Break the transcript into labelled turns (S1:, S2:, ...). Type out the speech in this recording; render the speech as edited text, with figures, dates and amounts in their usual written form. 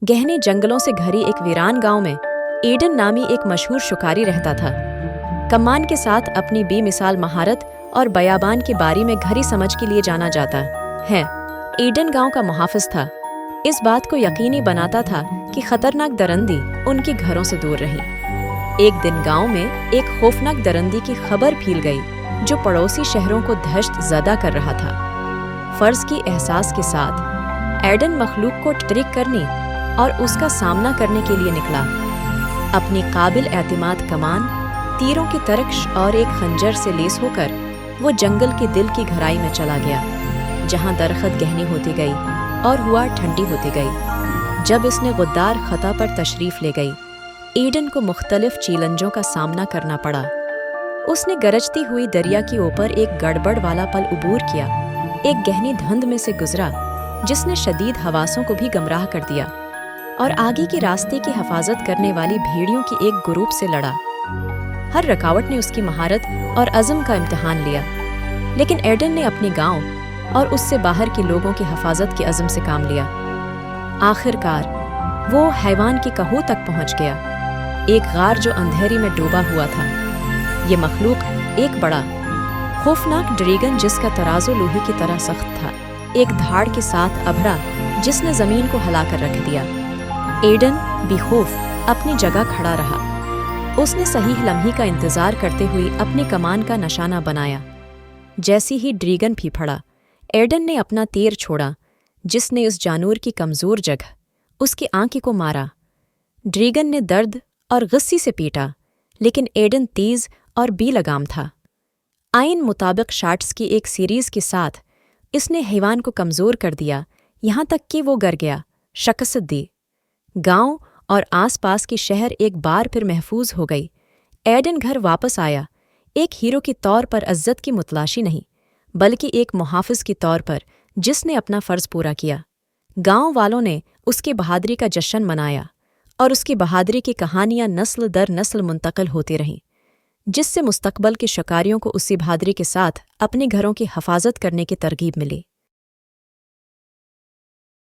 S1: گہنے جنگلوں سے گھری ایک ویران گاؤں میں ایڈن نامی ایک مشہور شکاری رہتا تھا۔ کمان کے ساتھ اپنی بے مثال مہارت اور بیابان کی باری میں گھری سمجھ کے لیے جانا جاتا ہے۔ ایڈن گاؤں کا محافظ تھا، اس بات کو یقینی بناتا تھا کہ خطرناک درندی ان کے گھروں سے دور رہیں۔ ایک دن گاؤں میں ایک خوفناک درندی کی خبر پھیل گئی جو پڑوسی شہروں کو دہشت زدہ کر رہا تھا۔ فرض کی احساس کے ساتھ ایڈن مخلوق کو ٹریک کرنے اور اس کا سامنا کرنے کے لیے نکلا۔ اپنی قابل اعتماد کمان، تیروں کی ترکش اور ایک خنجر سے لیس ہو کر وہ جنگل کے دل کی گہرائی میں چلا گیا، جہاں درخت گہنی ہوتی گئی اور ہوا ٹھنڈی ہوتی گئی۔ جب اس نے غدار خطا پر تشریف لے گئی، ایڈن کو مختلف چیلنجوں کا سامنا کرنا پڑا۔ اس نے گرجتی ہوئی دریا کے اوپر ایک گڑبڑ والا پل عبور کیا، ایک گہنی دھند میں سے گزرا جس نے شدید حواسوں کو بھی گمراہ کر دیا، اور آگے کے راستے کی حفاظت کرنے والی بھیڑیوں کی ایک گروپ سے لڑا۔ ہر رکاوٹ نے اس کی مہارت اور عزم کا امتحان لیا، لیکن ایڈن نے اپنے گاؤں اور اس سے باہر کے لوگوں کی حفاظت کے عزم سے کام لیا۔ آخر کار وہ حیوان کی کہو تک پہنچ گیا، ایک غار جو اندھیری میں ڈوبا ہوا تھا۔ یہ مخلوق ایک بڑا خوفناک ڈریگن جس کا ترازو لوہے کی طرح سخت تھا، ایک دھاڑ کے ساتھ ابھرا جس نے زمین کو ہلا کر رکھ دیا۔ ایڈن بے خوف اپنی جگہ کھڑا رہا۔ اس نے صحیح لمحے کا انتظار کرتے ہوئے اپنی کمان کا نشانہ بنایا۔ جیسی ہی ڈریگن پھیپھڑا، ایڈن نے اپنا تیر چھوڑا جس نے اس جانور کی کمزور جگہ، اس کی آنکھ کو مارا۔ ڈریگن نے درد اور غصے سے پیٹا، لیکن ایڈن تیز اور بے لگام تھا۔ آئین مطابق شاٹس کی ایک سیریز کے ساتھ اس نے حیوان کو کمزور کر دیا، یہاں تک کہ وہ گر گیا، شکست دی۔ گاؤں اور آس پاس کی شہر ایک بار پھر محفوظ ہو گئی۔ ایڈن گھر واپس آیا، ایک ہیرو کے طور پر عزت کی متلاشی نہیں، بلکہ ایک محافظ کے طور پر جس نے اپنا فرض پورا کیا۔ گاؤں والوں نے اس کی بہادری کا جشن منایا، اور اس کی بہادری کی کہانیاں نسل در نسل منتقل ہوتی رہیں، جس سے مستقبل کے شکاریوں کو اسی بہادری کے ساتھ اپنے گھروں کی حفاظت کرنے کی ترغیب ملی۔